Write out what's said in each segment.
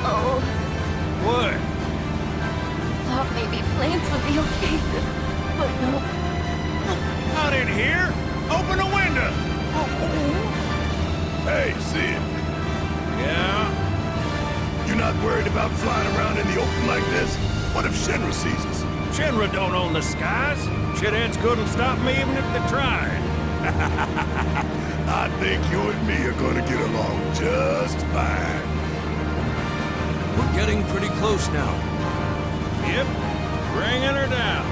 Oh, What? thought maybe planes would be okay, but no. Not in here! Open the window! Hey, Sid, Yeah? you're not worried about flying around in the open like this? What if Shinra sees us? Shinra don't own the skies. Shitheads couldn't stop me even if they tried. I think you and me are gonna get along just fine. We're getting pretty close now. Yep. Bringing her down.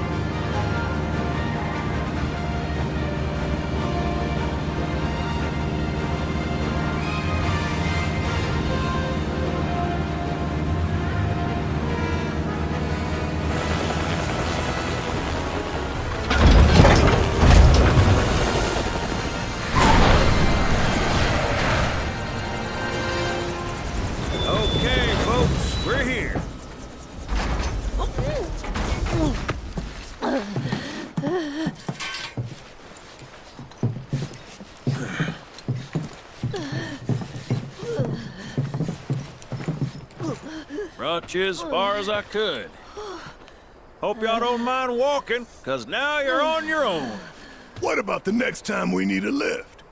Okay, folks, we're here. Brought you as far as I could. Hope y'all don't mind walking, 'cause now you're on your own. What about the next time we need a lift?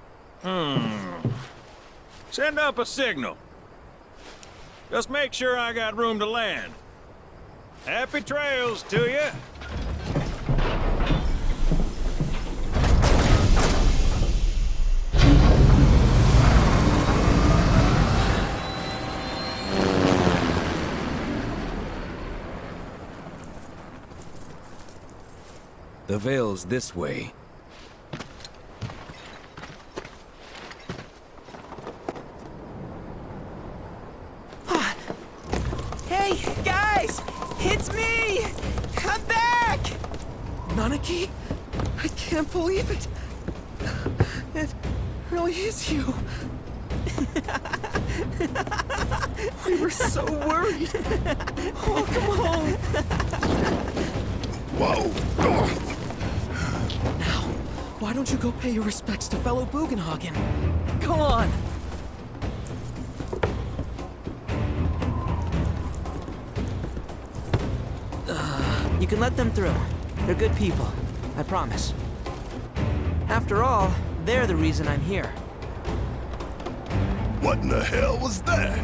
Send up a signal. Just make sure I got room to land. Happy trails to you. The Veil's this way. Hey, guys! It's me! Come back! Nanaki? I can't believe it. It really is you. We were so worried. Welcome home. Whoa! Now, why don't you go pay your respects to fellow Bugenhagen? Go on. You can let them through. They're good people. I promise. After all, they're the reason I'm here. What in the hell was that?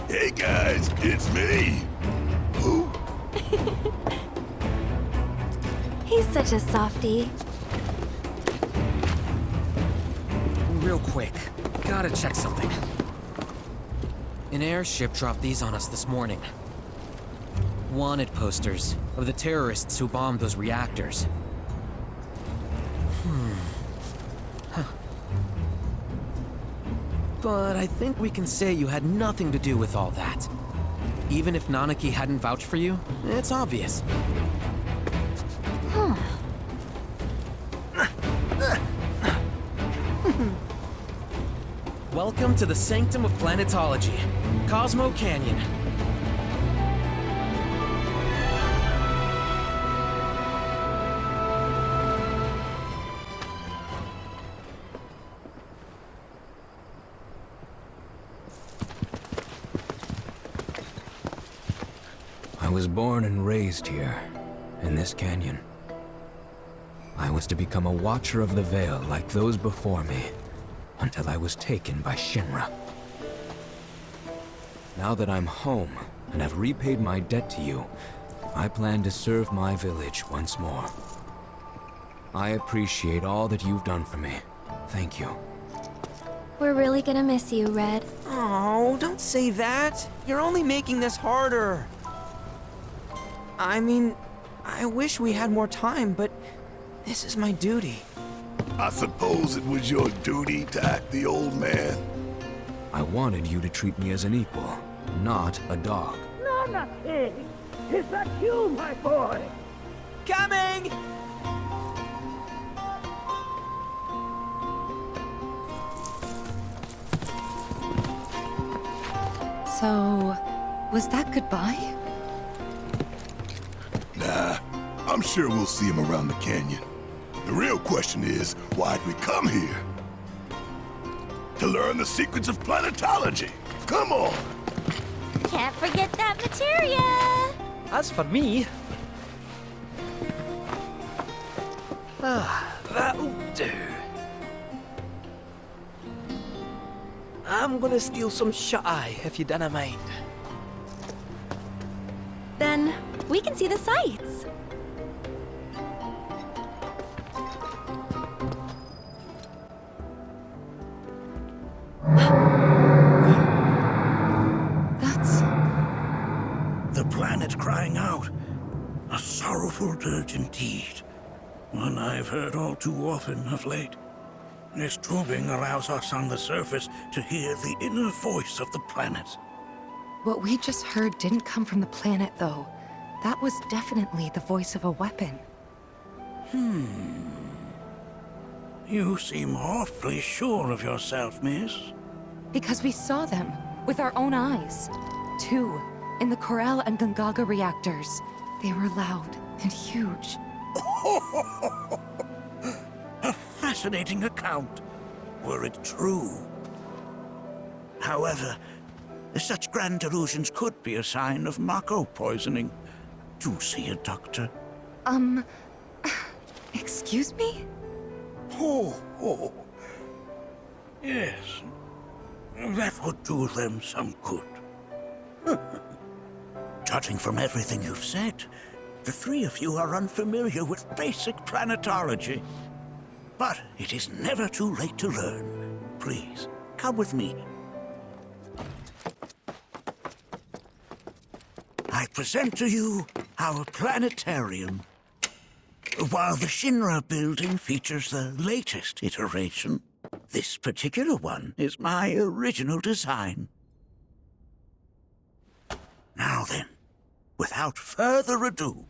Hey guys, it's me! Who? He's such a softie. Real quick, gotta check something. An airship dropped these on us this morning. Wanted posters of the terrorists who bombed those reactors. Huh. But I think we can say you had nothing to do with all that. Even if Nanaki hadn't vouched for you, it's obvious. Welcome to the Sanctum of Planetology, Cosmo Canyon. I was born and raised here, in this canyon. I was to become a watcher of the Veil like those before me, until I was taken by Shinra. Now that I'm home, and have repaid my debt to you, I plan to serve my village once more. I appreciate all that you've done for me. Thank you. We're really gonna miss you, Red. Oh, don't say that. You're only making this harder. I mean, I wish we had more time, but this is my duty. I suppose it was your duty to act the old man. I wanted you to treat me as an equal, not a dog. Nanaki! Is that you, my boy? Coming! So, was that goodbye? Nah, I'm sure we'll see him around the canyon. The real question is, why'd we come here? To learn the secrets of planetology. Come on! Can't forget that materia! As for me... that'll do. I'm gonna steal some shut-eye, if you dinna mind. Then we can see the sights. That's... The planet crying out. A sorrowful dirge indeed. One I've heard all too often of late. This tubing allows us on the surface to hear the inner voice of the planet. What we just heard didn't come from the planet, though. That was definitely the voice of a weapon. You seem awfully sure of yourself, miss. Because we saw them, with our own eyes. 2, in the Corel and Gungaga reactors. They were loud and huge. A fascinating account, were it true. However, such grand delusions could be a sign of Mako poisoning. Do see a doctor. Excuse me? Oh. Yes. That would do them some good. Judging from everything you've said, the three of you are unfamiliar with basic planetology. But it is never too late to learn. Please, come with me. I present to you our planetarium. While the Shinra building features the latest iteration, this particular one is my original design. Now then, without further ado,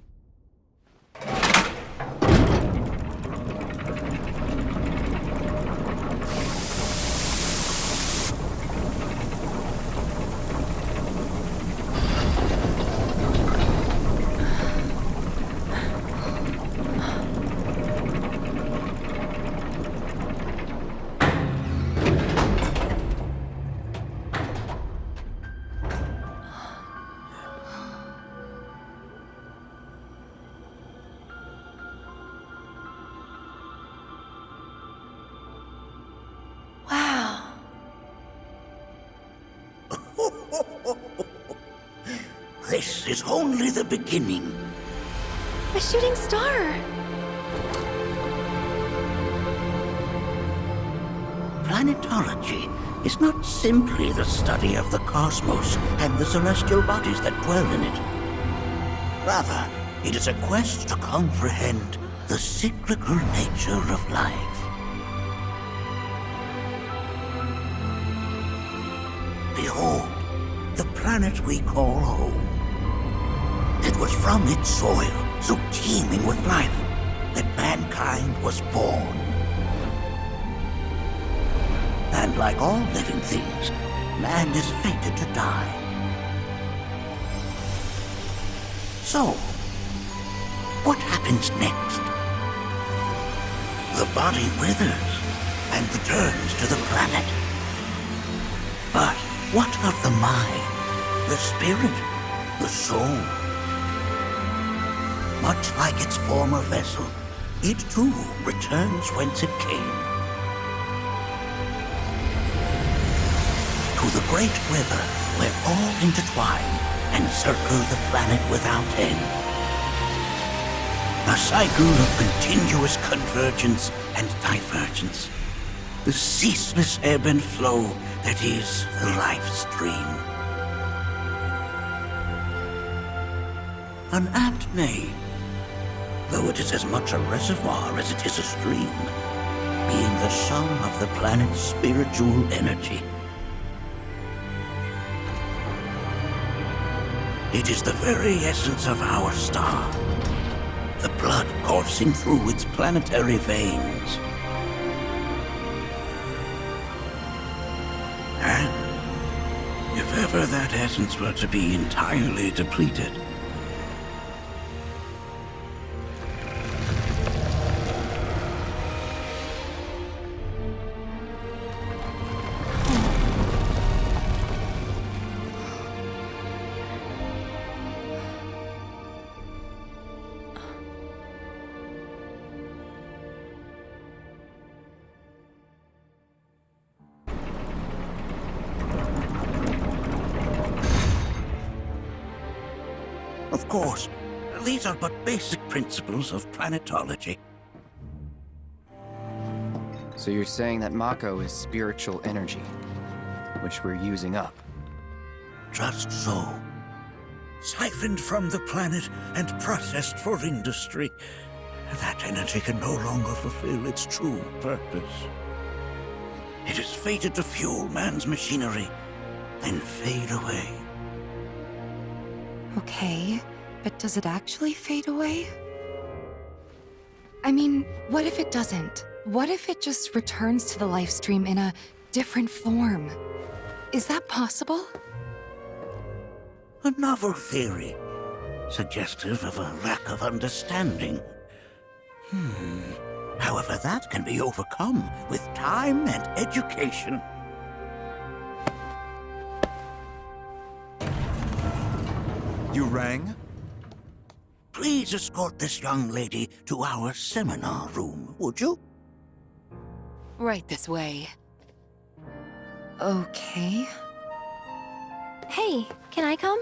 this is only the beginning. A shooting star! Planetology is not simply the study of the cosmos and the celestial bodies that dwell in it. Rather, it is a quest to comprehend the cyclical nature of life. Behold, the planet we call home. It was from its soil, so teeming with life, that mankind was born. And like all living things, man is fated to die. So, what happens next? The body withers and returns to the planet. But what of the mind, the spirit, the soul? Much like its former vessel, it too returns whence it came. To the great river where all intertwine and circle the planet without end. A cycle of continuous convergence and divergence. The ceaseless ebb and flow that is the life stream. An apt name, though it is as much a reservoir as it is a stream, being the sum of the planet's spiritual energy. It is the very essence of our star, the blood coursing through its planetary veins. And if ever that essence were to be entirely depleted, Of course, these are but basic principles of planetology. So you're saying that Mako is spiritual energy, which we're using up? Just so. Siphoned from the planet and processed for industry, that energy can no longer fulfill its true purpose. It is fated to fuel man's machinery, then fade away. Okay, but does it actually fade away? I mean, what if it doesn't? What if it just returns to the life stream in a different form? Is that possible? A novel theory, suggestive of a lack of understanding. However, that can be overcome with time and education. You rang? Please escort this young lady to our seminar room, would you? Right this way. Okay. Hey, can I come?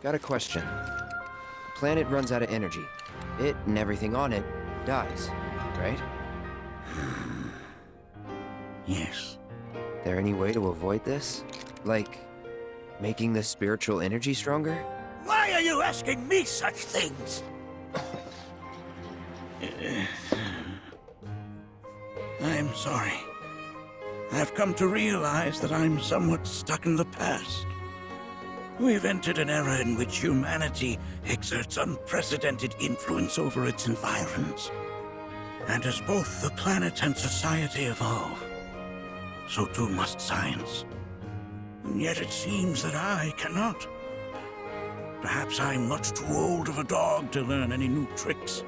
Got a question. The planet runs out of energy. It and everything on it dies, right? Yes. There any way to avoid this? Like, making the spiritual energy stronger? Why are you asking me such things? I'm sorry. I've come to realize that I'm somewhat stuck in the past. We've entered an era in which humanity exerts unprecedented influence over its environs. And as both the planet and society evolve, so too must science. And yet it seems that I cannot. Perhaps I'm much too old of a dog to learn any new tricks.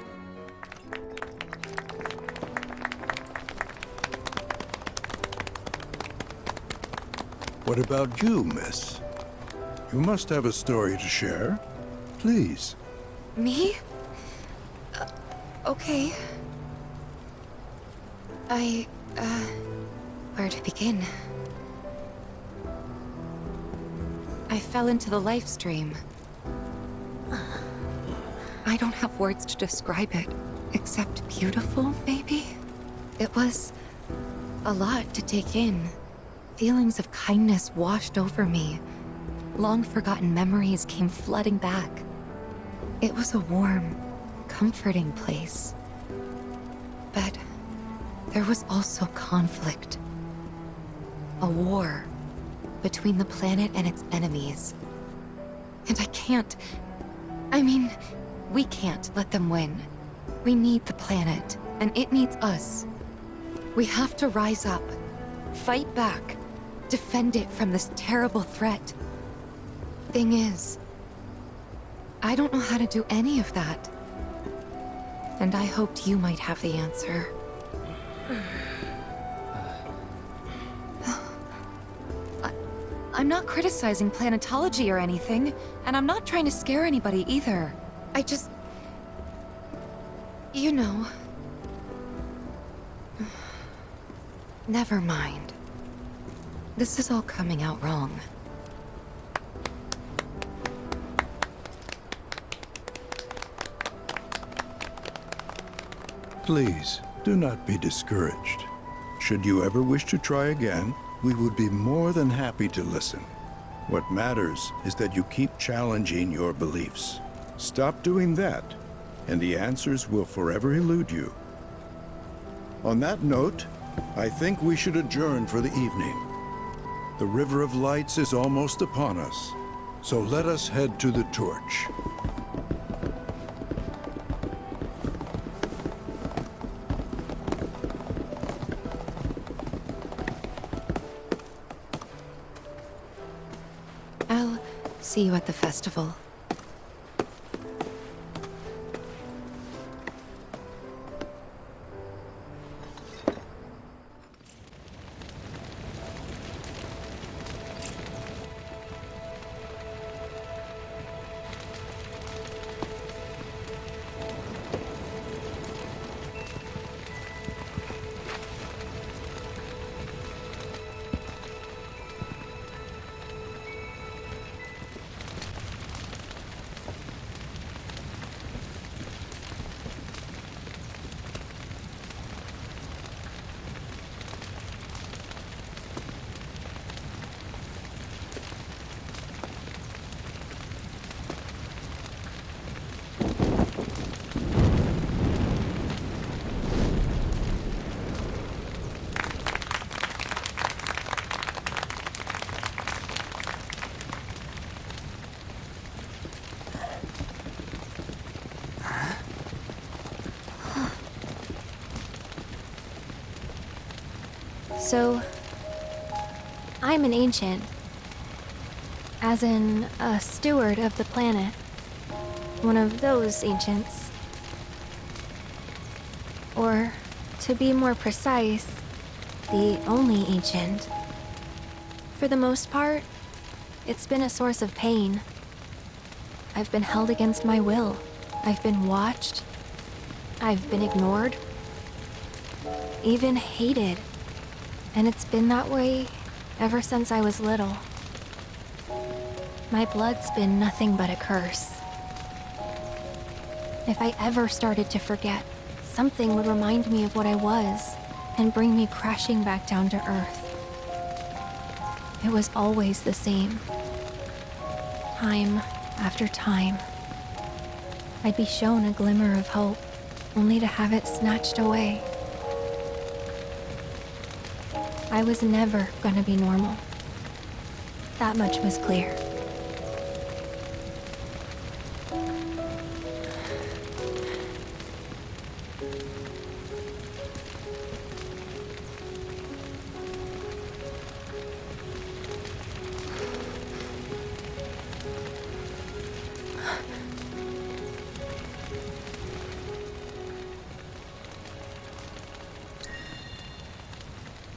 What about you, miss? You must have a story to share. Please. Me? Okay. Where to begin? I fell into the life stream. I don't have words to describe it, except beautiful, maybe? It was a lot to take in. Feelings of kindness washed over me. Long-forgotten memories came flooding back. It was a warm, comforting place. But there was also conflict. A war between the planet and its enemies. And we can't let them win. We need the planet, and it needs us. We have to rise up, fight back, defend it from this terrible threat. Thing is, I don't know how to do any of that. And I hoped you might have the answer. I'm not criticizing planetology or anything, and I'm not trying to scare anybody either. I just... You know... Never mind. This is all coming out wrong. Please, do not be discouraged. Should you ever wish to try again, we would be more than happy to listen. What matters is that you keep challenging your beliefs. Stop doing that, and the answers will forever elude you. On that note, I think we should adjourn for the evening. The River of Lights is almost upon us, so let us head to the torch. I'll see you at the festival. So, I'm an ancient. As in, a steward of the planet. One of those ancients. Or, to be more precise, the only ancient. For the most part, it's been a source of pain. I've been held against my will. I've been watched. I've been ignored. Even hated. And it's been that way ever since I was little. My blood's been nothing but a curse. If I ever started to forget, something would remind me of what I was and bring me crashing back down to earth. It was always the same. Time after time. I'd be shown a glimmer of hope, only to have it snatched away. I was never gonna be normal. That much was clear.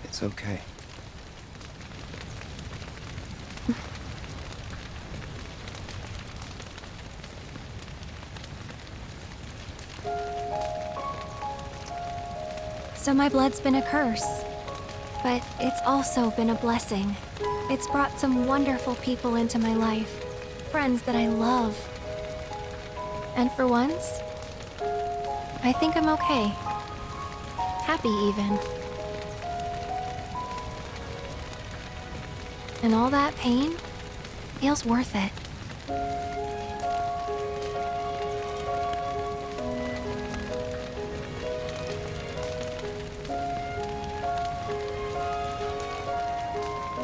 It's okay. So my blood's been a curse, but it's also been a blessing. It's brought some wonderful people into my life, friends that I love. And for once, I think I'm okay. Happy even. And all that pain feels worth it.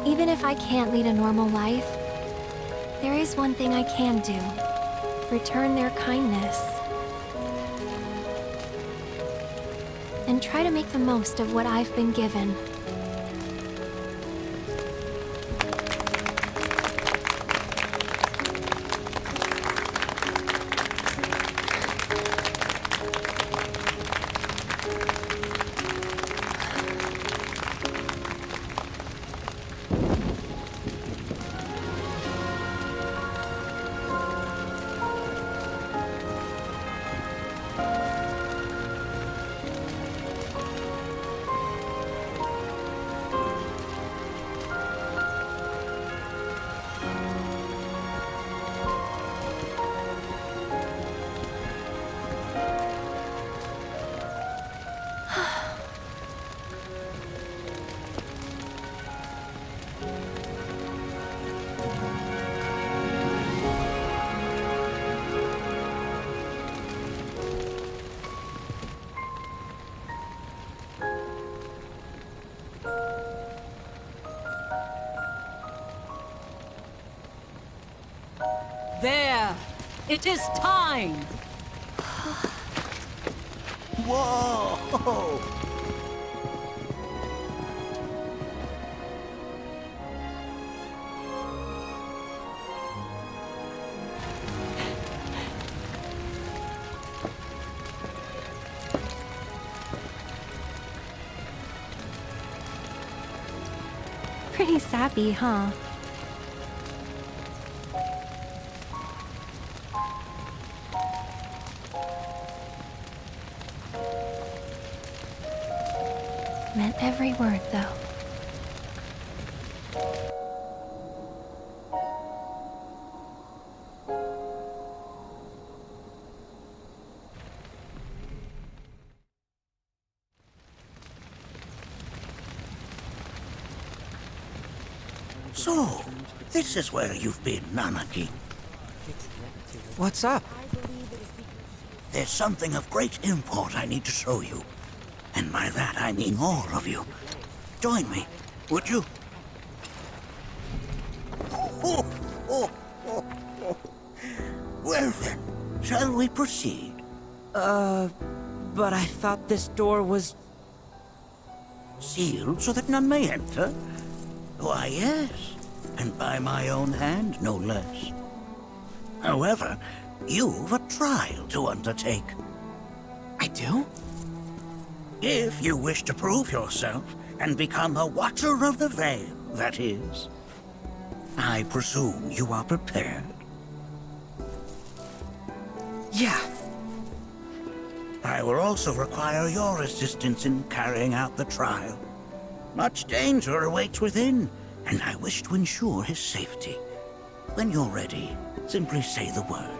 Even if I can't lead a normal life, there is one thing I can do. Return their kindness. And try to make the most of what I've been given. There! It is time! Whoa! Pretty sappy, huh? Meant every word, though. So, this is where you've been, Nanaki. What's up? There's something of great import I need to show you. And by that I mean all of you. Join me, would you? Oh, oh, oh, oh. Well then, shall we proceed? But I thought this door was... Sealed so that none may enter? Why, yes. And by my own hand, no less. However, you've a trial to undertake. I do? If you wish to prove yourself and become a Watcher of the Veil, that is. I presume you are prepared. Yeah. I will also require your assistance in carrying out the trial. Much danger awaits within, and I wish to ensure his safety. When you're ready, simply say the word.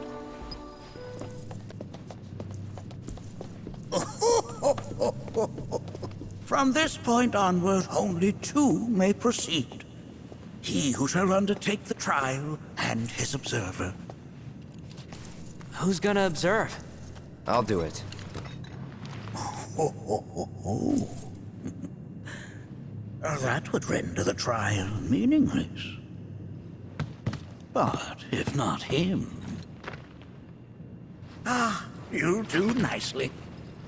From this point onward, only two may proceed. He who shall undertake the trial and his observer. Who's gonna observe? I'll do it. That would render the trial meaningless. But if not him... Ah, you'll do nicely.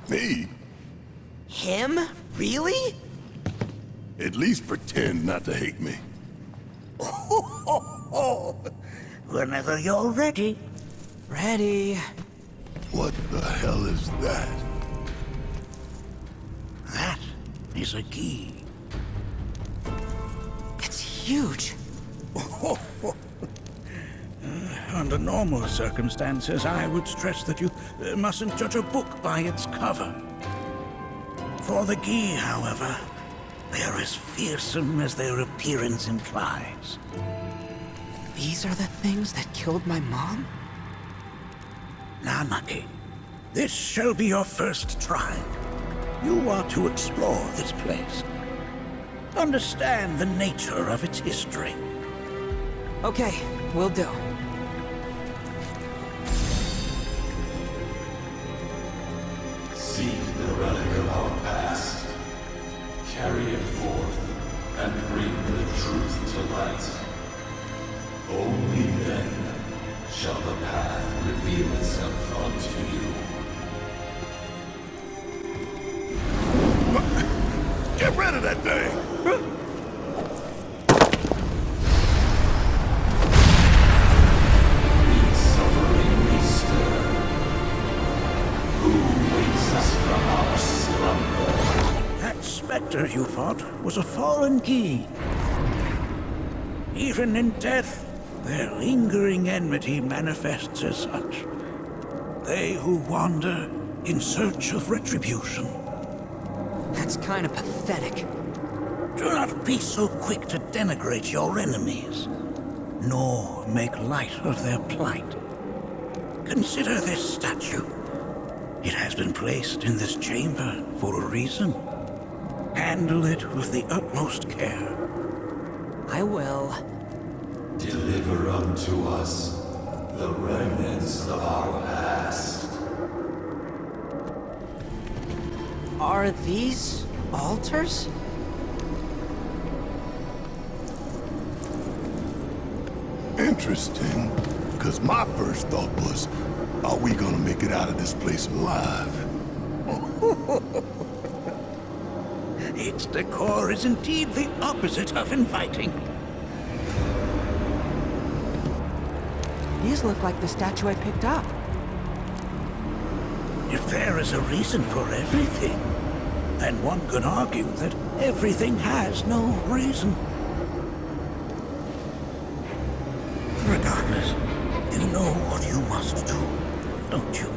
Me? Him? Really? At least pretend not to hate me. Whenever you're ready. Ready. What the hell is that? That is a key. It's huge. Under normal circumstances, I would stress that you mustn't judge a book by its cover. For the Gi, however, they are as fearsome as their appearance implies. These are the things that killed my mom? Namaki, this shall be your first trial. You are to explore this place. Understand the nature of its history. Okay, will do. Seek the relic of our past. Carry it forth and bring the truth to light. Only then shall the path reveal itself unto you. Get rid of that thing! In suffering we stir. Who wakes us from our slumber? That specter you fought was a fallen Gi. Even in death, their lingering enmity manifests as such. They who wander in search of retribution. That's kind of pathetic. Do not be so quick to denigrate your enemies, nor make light of their plight. Consider this statue. It has been placed in this chamber for a reason. Handle it with the utmost care. I will. Deliver unto us the remnants of our past. Are these altars? Interesting. Because my first thought was, are we gonna make it out of this place alive? Its decor is indeed the opposite of inviting. These look like the statue I picked up. If there is a reason for everything, then one could argue that everything has no reason. Regardless, you know what you must do, don't you?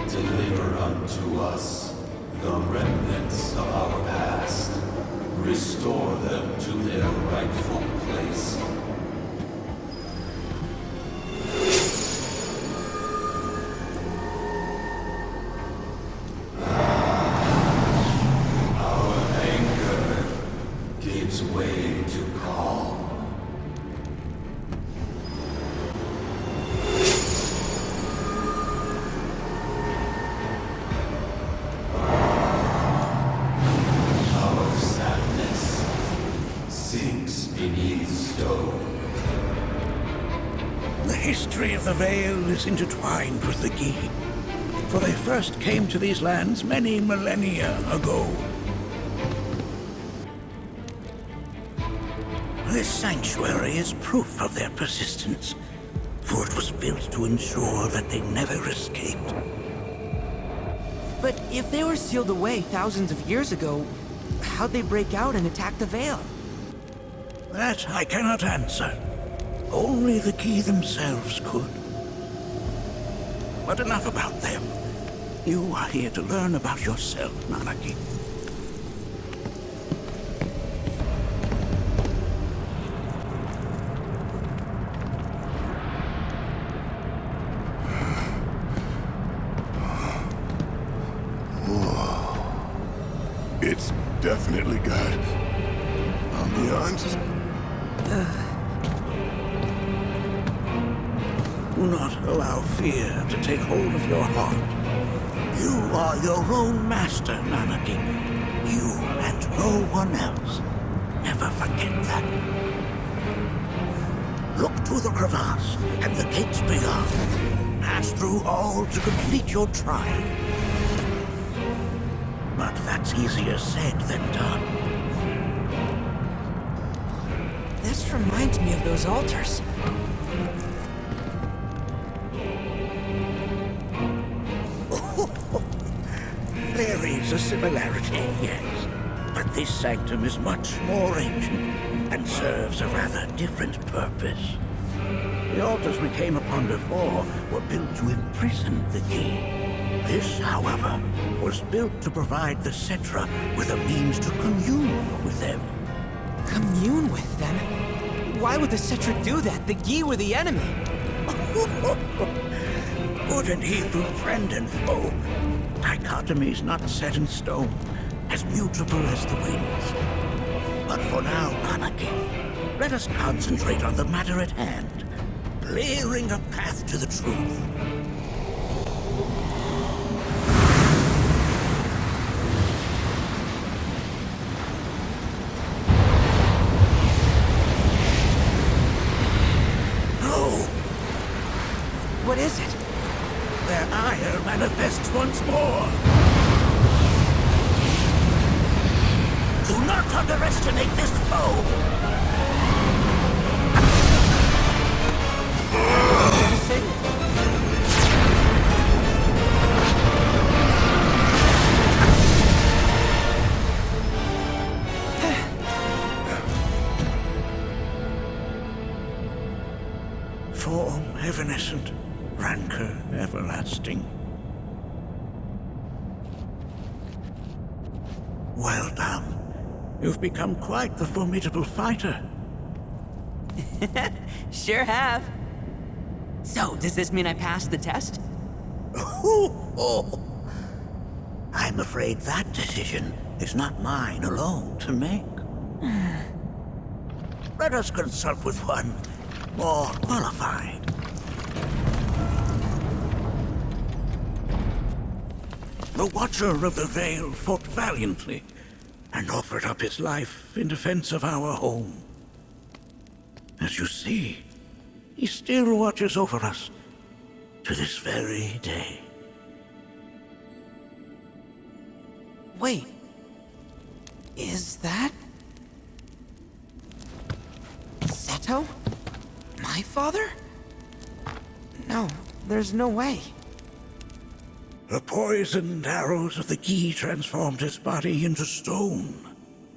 Deliver unto us the remnants of our past. Restore them to their rightful place. The Veil is intertwined with the Gi, for they first came to these lands many millennia ago. This sanctuary is proof of their persistence, for it was built to ensure that they never escaped. But if they were sealed away thousands of years ago, how'd they break out and attack the Veil? That I cannot answer. Only the key themselves could. But enough about them. You are here to learn about yourself, Nanaki. It's definitely got ambiance. Do not allow fear to take hold of your heart. You are your own master, Nanaki. You and no one else. Never forget that. Look to the crevasse and the gates beyond. Pass through all to complete your trial. But that's easier said than done. This reminds me of those altars. There is a similarity, yes. But this sanctum is much more ancient and serves a rather different purpose. The altars we came upon before were built to imprison the key. This, however, was built to provide the Cetra with a means to commune with them. Commune with them? Why would the Cetra do that? The Gi were the enemy. Good and evil, friend and foe. Dichotomy's not set in stone, as mutable as the winds. But for now, Nanaki, let us concentrate on the matter at hand, clearing a path to the truth. What is it? Their ire manifests once more. Do not underestimate this foe. Form evanescent. Rancor everlasting. Well done. You've become quite the formidable fighter. Sure have. So, does this mean I passed the test? I'm afraid that decision is not mine alone to make. Let us consult with one more qualified. The Watcher of the Veil fought valiantly and offered up his life in defense of our home. As you see, he still watches over us to this very day. Wait. Is that... Seto? My father? No, there's no way. The poisoned arrows of the Gi transformed his body into stone,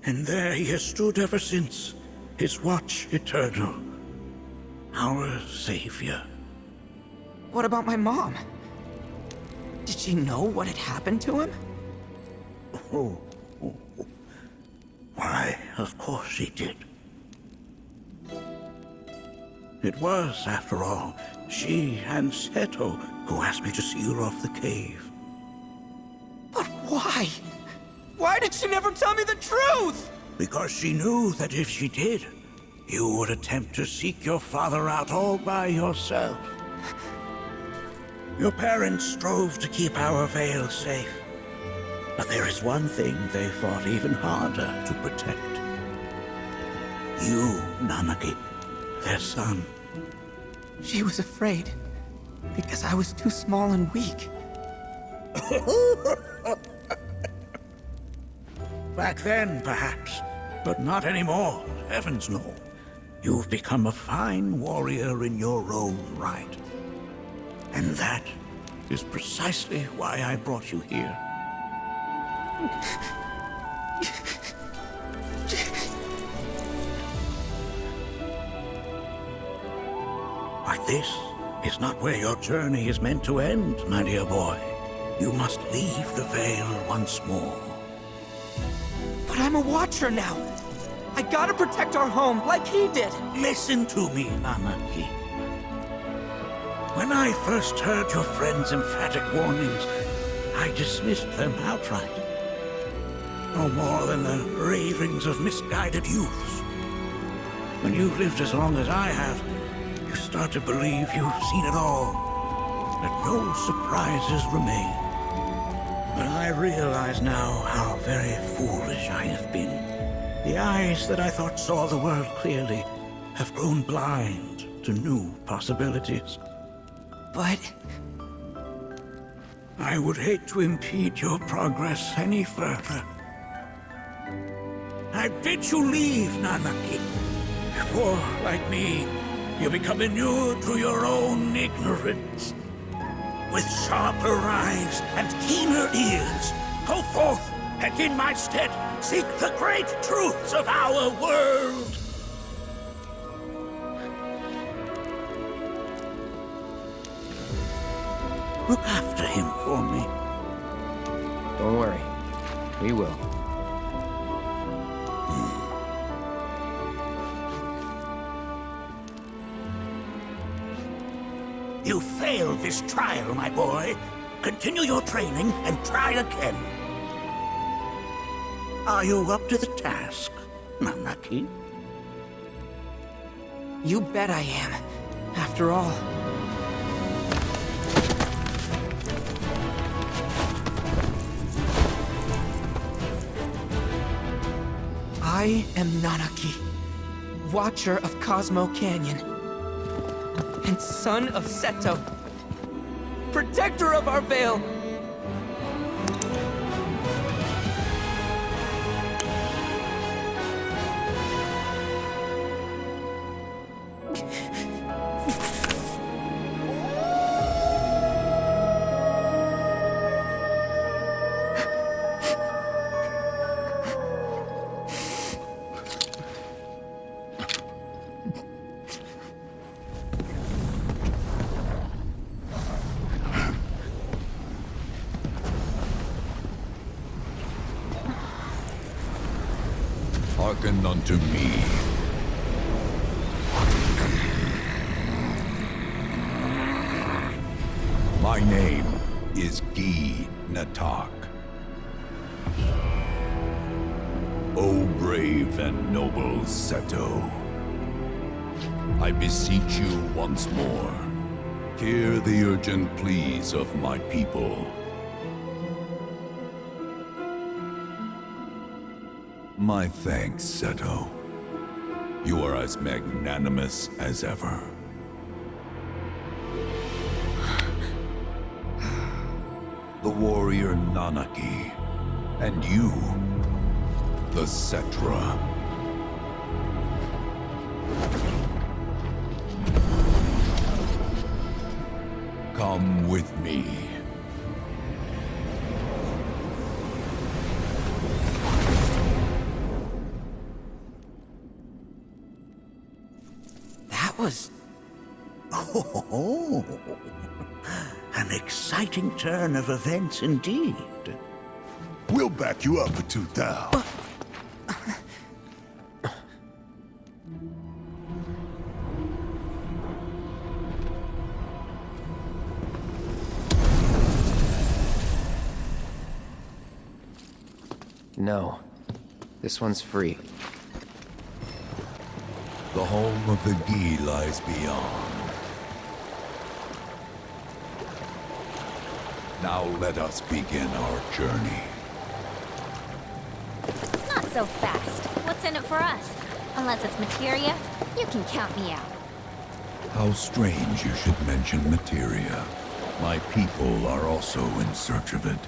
and there he has stood ever since, his watch eternal, our savior. What about my mom? Did she know what had happened to him? Why, of course she did. It was, after all, she and Seto who asked me to seal off the cave. But why? Why did she never tell me the truth? Because she knew that if she did, you would attempt to seek your father out all by yourself. Your parents strove to keep our Veil safe. But there is one thing they fought even harder to protect. You, Nanaki, their son. She was afraid, because I was too small and weak. Back then, perhaps, but not anymore, heavens no. You've become a fine warrior in your own right. And that is precisely why I brought you here. But this is not where your journey is meant to end, my dear boy. You must leave the Veil once more. But I'm a Watcher now. I gotta protect our home like he did. Listen to me, Nanaki. When I first heard your friend's emphatic warnings, I dismissed them outright. No more than the ravings of misguided youths. When you've lived as long as I have, you start to believe you've seen it all, that no surprises remain. But I realize now how very foolish I have been. The eyes that I thought saw the world clearly have grown blind to new possibilities. But I would hate to impede your progress any further. I bid you leave, Nanaki, before, like me, you become inured to your own ignorance. With sharper eyes and keener ears, go forth and in my stead seek the great truths of our world. Look after him for me. Don't worry. We will. You failed this trial, my boy. Continue your training and try again. Are you up to the task, Nanaki? you bet I am. After all. I am Nanaki, Watcher of Cosmo Canyon, and son of Seto, protector of our Veil. Hearken unto me. My name is Gi Natak. O brave and noble Seto, I beseech you once more, hear the urgent pleas of my people. My thanks, Seto. You are as magnanimous as ever. The warrior Nanaki, and you, the Cetra. Come with me. Was... Oh, an exciting turn of events indeed. We'll back you up for 2,000. No. This one's free. The home of the Gi lies beyond. Now let us begin our journey. Not so fast. What's in it for us? Unless it's materia, you can count me out. How strange you should mention materia. My people are also in search of it.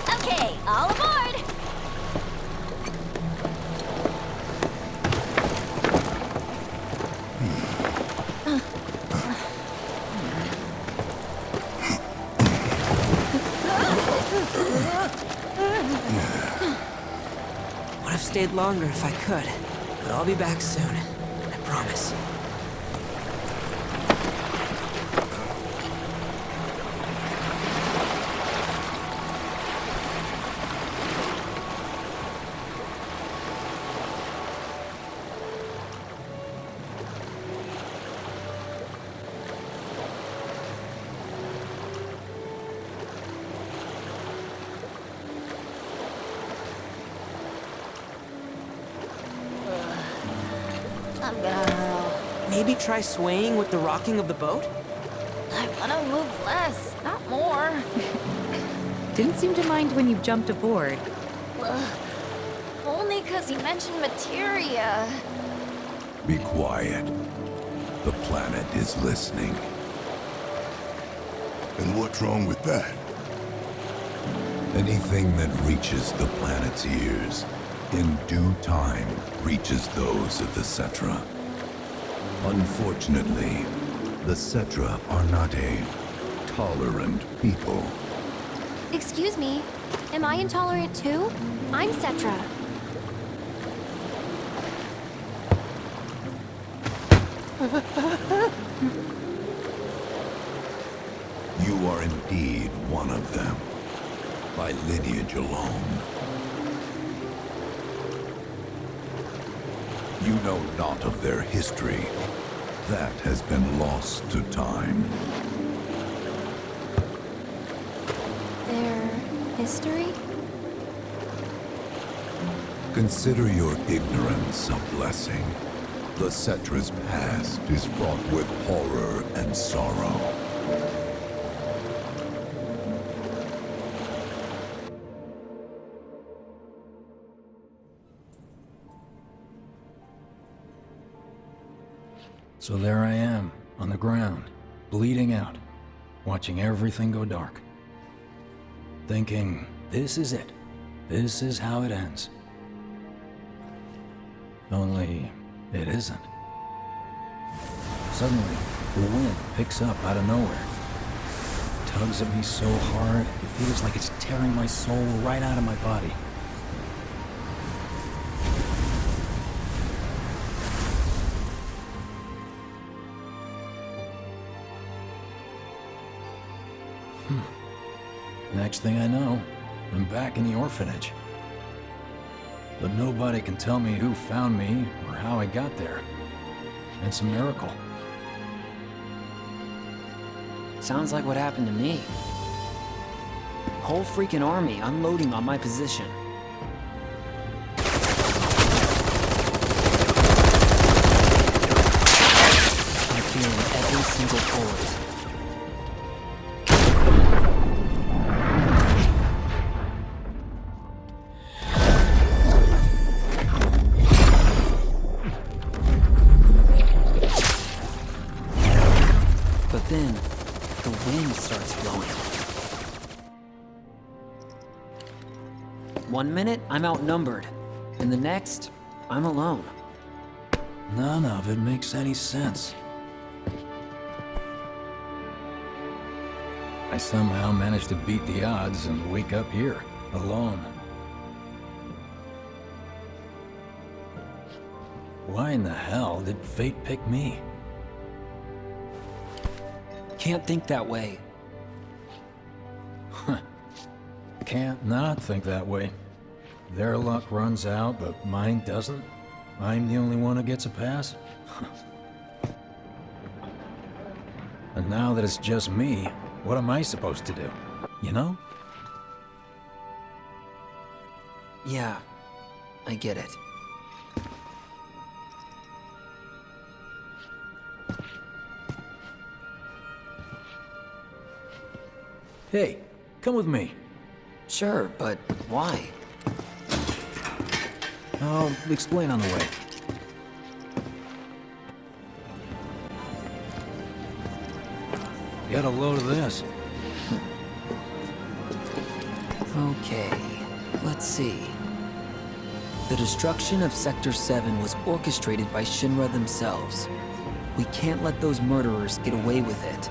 Okay, all aboard! Would have stayed longer if I could, but I'll be back soon. I promise. I'm gonna... Maybe try swaying with the rocking of the boat? I wanna move less, not more. Didn't seem to mind when you jumped aboard. Only because he mentioned materia. Be quiet. The planet is listening. And what's wrong with that? Anything that reaches the planet's ears, in due time, reaches those of the Cetra. Unfortunately, the Cetra are not a tolerant people. Excuse me, am I intolerant too? I'm Cetra. You are indeed one of them, by lineage alone. You know not of their history. That has been lost to time. Their history? Consider your ignorance a blessing. The Cetra's past is fraught with horror and sorrow. So there I am, on the ground, bleeding out, watching everything go dark. Thinking, this is it. This is how it ends. Only, it isn't. Suddenly, the wind picks up out of nowhere. It tugs at me so hard, it feels like it's tearing my soul right out of my body. Next thing I know, I'm back in the orphanage. But nobody can tell me who found me or how I got there. It's a miracle. Sounds like what happened to me. Whole freaking army unloading on my position. I'm feeling every single pulse. Then, the wind starts blowing. 1 minute, I'm outnumbered. And the next, I'm alone. None of it makes any sense. I somehow managed to beat the odds and wake up here, alone. Why in the hell did fate pick me? Can't think that way. Can't not think that way. Their luck runs out, but mine doesn't. I'm the only one who gets a pass. And now that it's just me, what am I supposed to do? You know? Yeah, I get it. Hey, come with me. Sure, but why? I'll explain on the way. Get a load of this. Okay, let's see. The destruction of Sector 7 was orchestrated by Shinra themselves. We can't let those murderers get away with it.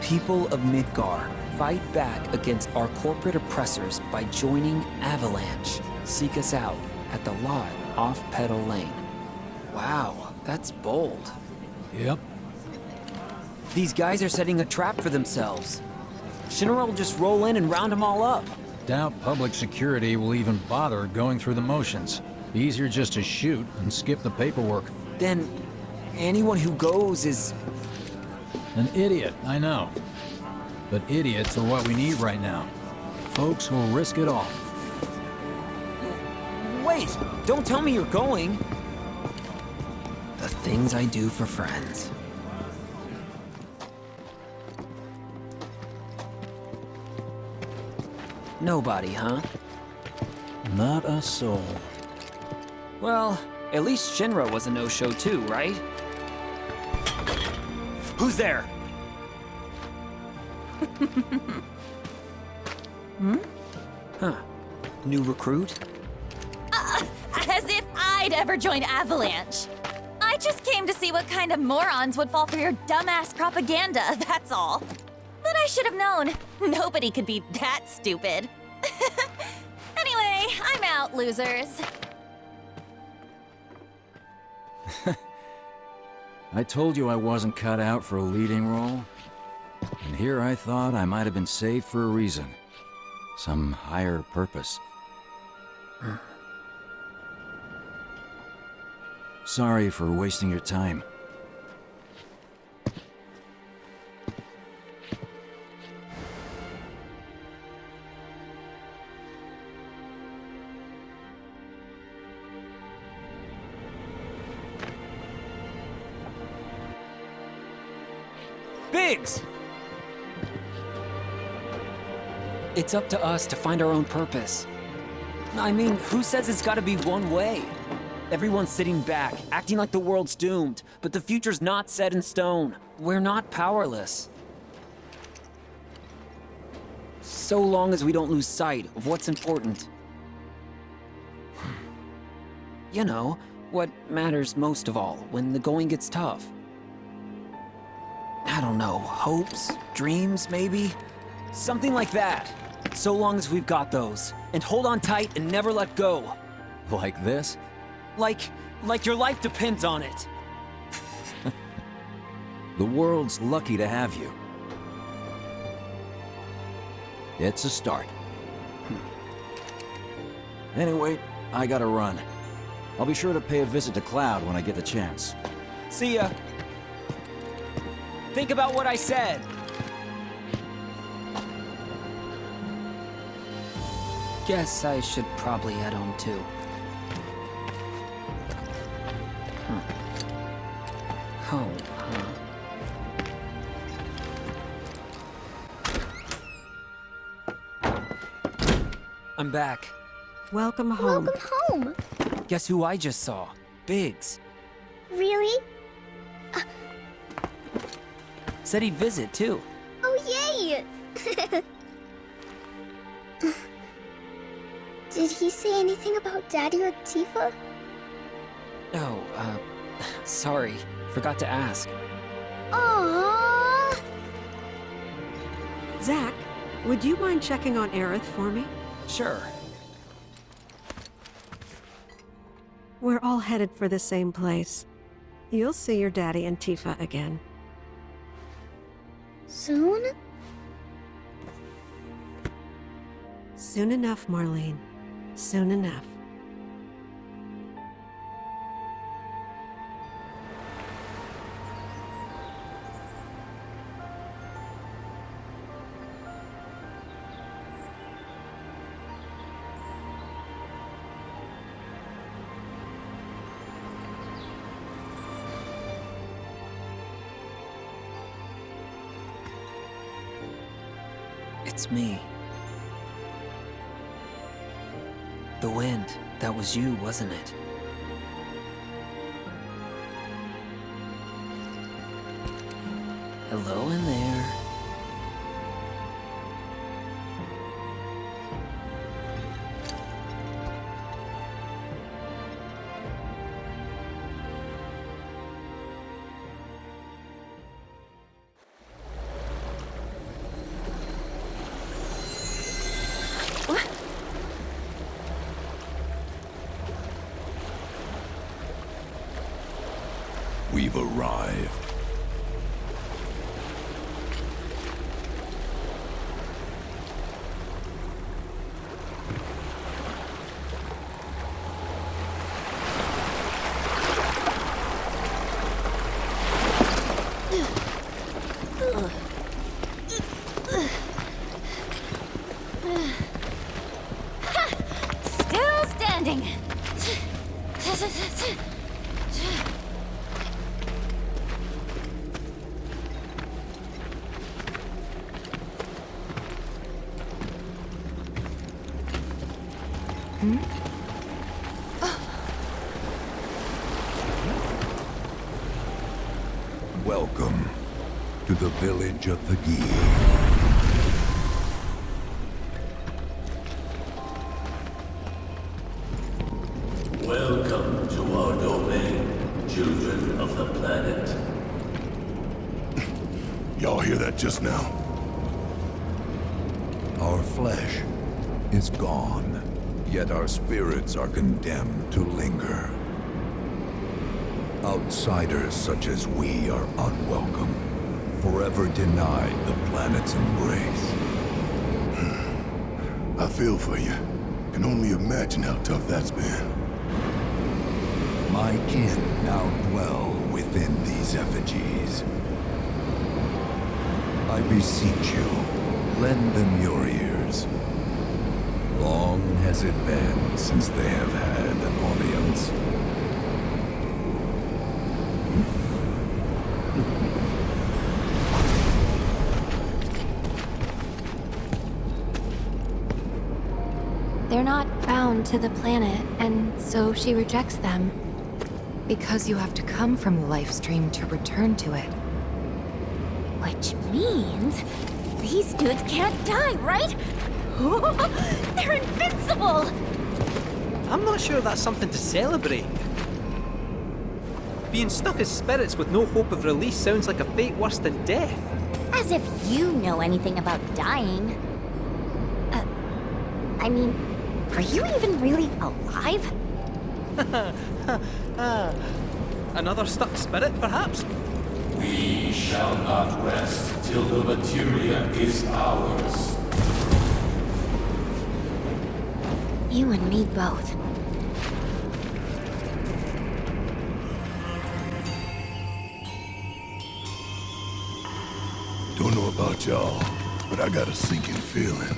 People of Midgar, fight back against our corporate oppressors by joining Avalanche. Seek us out at the lot off Petal Lane. Wow, that's bold. Yep. These guys are setting a trap for themselves. Shinra will just roll in and round them all up. Doubt public security will even bother going through the motions. Easier just to shoot and skip the paperwork. Then, anyone who goes is... An idiot, I know. But idiots are what we need right now. Folks who'll risk it all. Wait! Don't tell me you're going! The things I do for friends. Nobody, huh? Not a soul. Well, at least Shinra was a no-show too, right? Who's there? Huh. New recruit? As if I'd ever join Avalanche. I just came to see what kind of morons would fall for your dumbass propaganda, that's all. But I should have known. Nobody could be that stupid. Anyway, I'm out, losers. I told you I wasn't cut out for a leading role. And here I thought I might have been saved for a reason. Some higher purpose. Sorry for wasting your time. Biggs! It's up to us to find our own purpose. I mean, who says it's gotta be one way? Everyone's sitting back, acting like the world's doomed, but the future's not set in stone. We're not powerless. So long as we don't lose sight of what's important. You know, what matters most of all when the going gets tough. I don't know, hopes, dreams, maybe? Something like that. So long as we've got those. And hold on tight and never let go. Like this? Like your life depends on it. The world's lucky to have you. It's a start. Anyway, I gotta run. I'll be sure to pay a visit to Cloud when I get the chance. See ya. Think about what I said. Guess I should probably head home too. Home, huh? I'm back. Welcome home. Welcome home. Guess who I just saw? Biggs. Really? Said he'd visit too. Oh, yay! Did he say anything about Daddy or Tifa? Oh, sorry. Forgot to ask. Aww. Zach, would you mind checking on Aerith for me? Sure. We're all headed for the same place. You'll see your daddy and Tifa again. Soon? Soon enough, Marlene. Soon enough. It's me. The wind, that was you, wasn't it? Hello in there. arrived. Still standing. Welcome to the village of the Gi. Welcome to our domain, children of the planet. Y'all hear that just now? Our flesh is gone, yet our spirits are condemned to linger. Outsiders such as we are unwelcome, forever denied the planet's embrace. I feel for you. Can only imagine how tough that's been. My kin now dwell within these effigies. I beseech you, lend them your ears. Long has it been since they have had an audience. They're not bound to the planet, and so she rejects them. Because you have to come from the life stream to return to it. Which means these dudes can't die, right? They're invincible! I'm not sure that's something to celebrate. Being stuck as spirits with no hope of release sounds like a fate worse than death. As if you know anything about dying. I mean, are you even really alive? Another stuck spirit, perhaps? We shall not rest till the materia is ours. You and me both. Don't know about y'all, but I got a sinking feeling.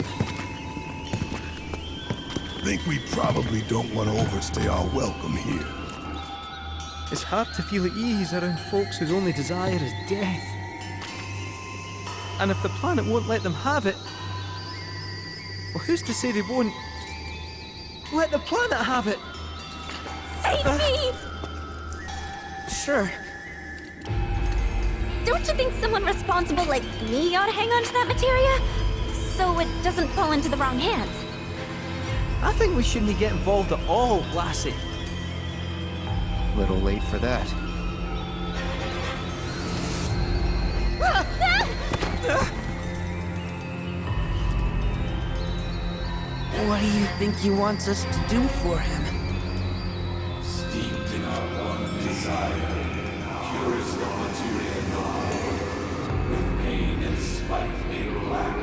Think we probably don't want to overstay our welcome here. It's hard to feel at ease around folks whose only desire is death. And if the planet won't let them have it, well, who's to say they won't let the planet have it? Save me! Sure. Don't you think someone responsible like me ought to hang on to that materia? So it doesn't fall into the wrong hands. I think we shouldn't get involved at all, Lassie. Little late for that. What do you think he wants us to do for him? Steeped in our one desire, purest of materia no more, with pain and spite made black.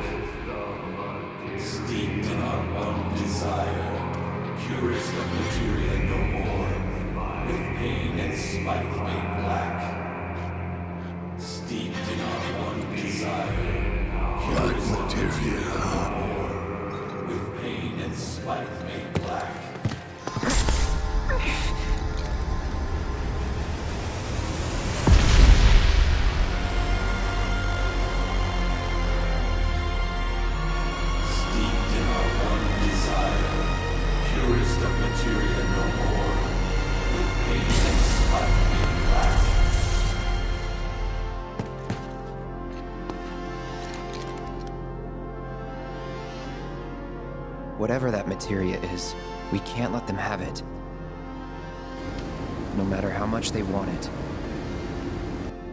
Steeped in our one desire, purest of materia no more, with pain and spite made black. Steeped in our one desire, purest of materia no more, with pain and spite made black. Whatever that materia is, we can't let them have it. No matter how much they want it.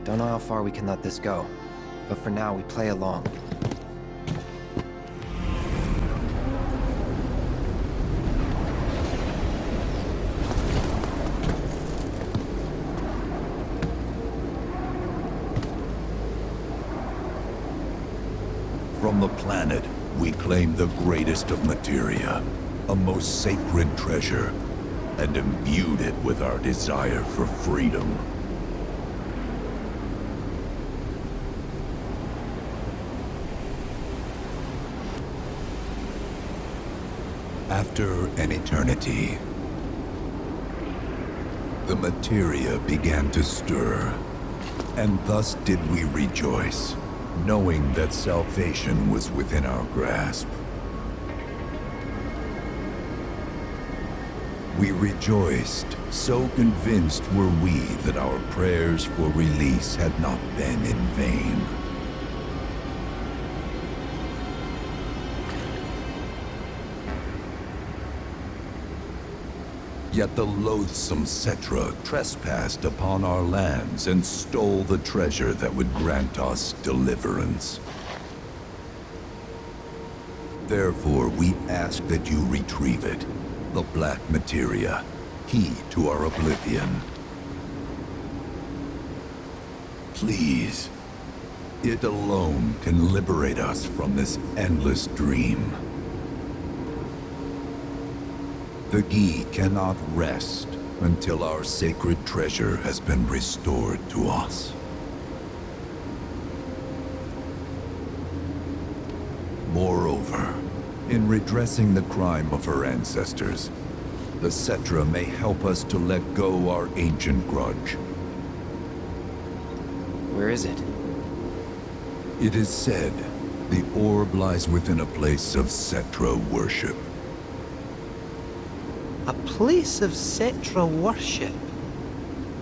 Don't know how far we can let this go, but for now we play along. From the planet, we claim the greatest of materia, a most sacred treasure, and imbued it with our desire for freedom. After an eternity, the materia began to stir, and thus did we rejoice, knowing that salvation was within our grasp. We rejoiced, so convinced were we that our prayers for release had not been in vain. Yet the loathsome Cetra trespassed upon our lands and stole the treasure that would grant us deliverance. Therefore, we ask that you retrieve it, the black materia, key to our oblivion. Please, it alone can liberate us from this endless dream. The Gi cannot rest until our sacred treasure has been restored to us. Moreover, in redressing the crime of her ancestors, the Cetra may help us to let go our ancient grudge. Where is it? It is said the orb lies within a place of Cetra worship. A place of Cetra worship?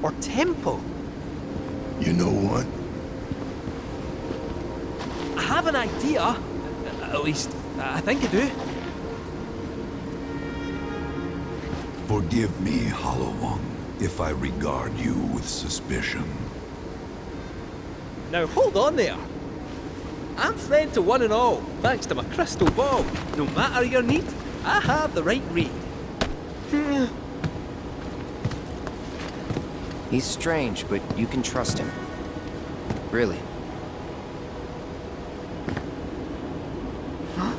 Or temple? You know what? I have an idea. At least, I think I do. Forgive me, Hollow One, if I regard you with suspicion. Now hold on there. I'm friend to one and all, thanks to my crystal ball. No matter your need, I have the right read. He's strange, but you can trust him. Really. Huh?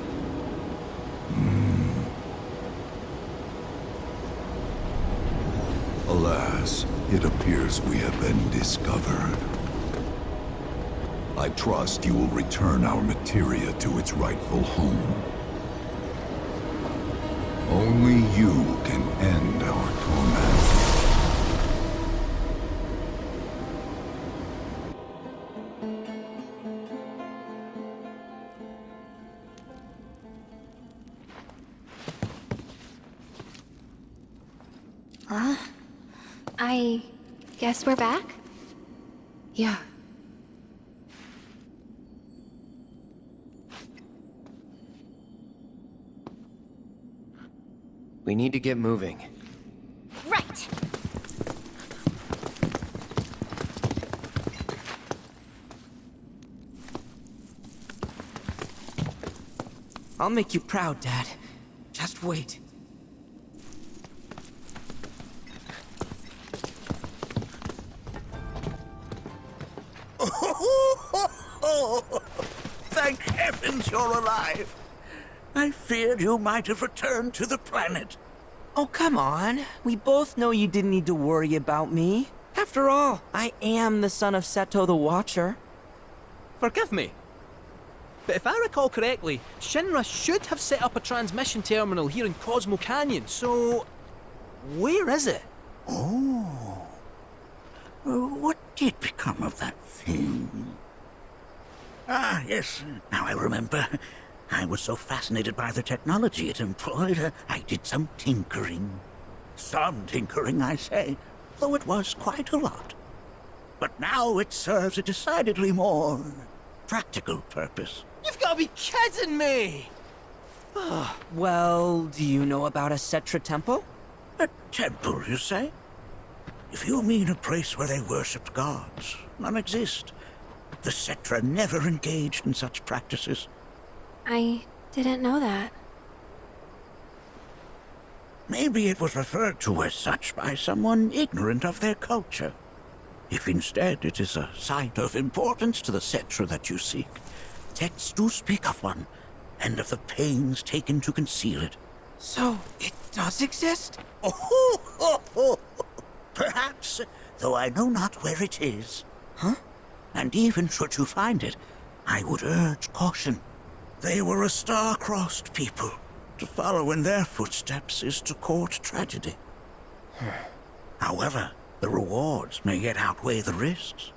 Alas, it appears we have been discovered. I trust you will return our materia to its rightful home. Only you can end our torment. I guess we're back? Yeah. We need to get moving. Right. I'll make you proud, Dad. Just wait. Thank heavens you're alive. I feared you might have returned to the planet. Oh, come on. We both know you didn't need to worry about me. After all, I am the son of Seto the Watcher. Forgive me, but if I recall correctly, Shinra should have set up a transmission terminal here in Cosmo Canyon, so... where is it? Oh. What did become of that thing? Ah, yes, now I remember. I was so fascinated by the technology it employed, I did some tinkering. Some tinkering, I say, though it was quite a lot. But now it serves a decidedly more practical purpose. You've got to be kidding me! Well, do you know about a Cetra temple? A temple, you say? If you mean a place where they worshipped gods, none exist. The Cetra never engaged in such practices. I didn't know that. Maybe it was referred to as such by someone ignorant of their culture. If instead it is a site of importance to the Cetra that you seek, texts do speak of one, and of the pains taken to conceal it. So, it does exist? Oh, perhaps, though I know not where it is. Huh? And even should you find it, I would urge caution. They were a star-crossed people. To follow in their footsteps is to court tragedy. However, the rewards may yet outweigh the risks.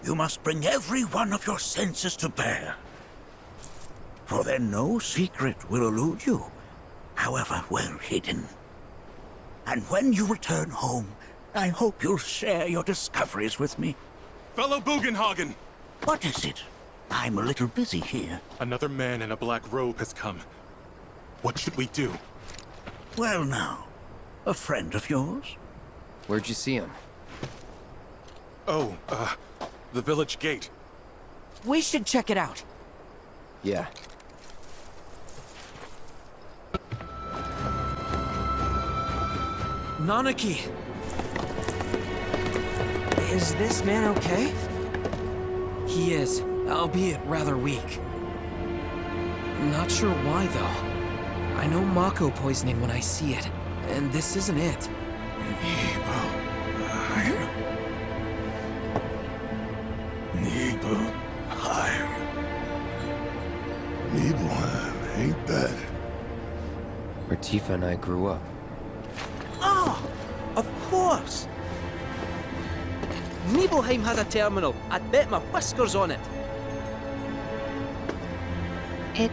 You must bring every one of your senses to bear. For then no secret will elude you, however well hidden. And when you return home, I hope you'll share your discoveries with me. Fellow Bugenhagen! What is it? I'm a little busy here. Another man in a black robe has come. What should we do? Well now, a friend of yours? Where'd you see him? Oh, the village gate. We should check it out. Yeah. Nanaki! Is this man okay? He is, albeit rather weak. Not sure why, though. I know Mako poisoning when I see it, and this isn't it. Nibelheim, ain't that? Where Tifa and I grew up. Oh, of course! Nibelheim has a terminal. I'd bet my whiskers on it. It,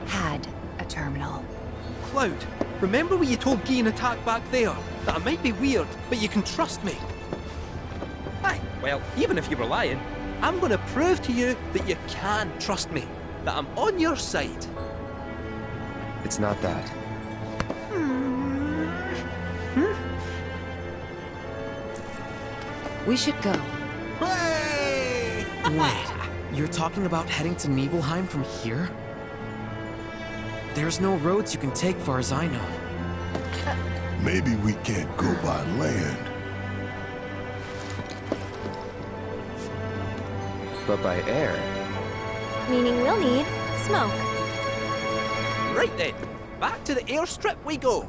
had a terminal. Cloud, remember when you told Guy an attack back there? That I might be weird, but you can trust me. Aye, well, even if you were lying, I'm gonna prove to you that you can trust me. That I'm on your side. It's not that. We should go. Hey! Wait, you're talking about heading to Nibelheim from here? There's no roads you can take far as I know. Maybe we can't go by land. But by air. Meaning we'll need smoke. Right then, back to the airstrip we go.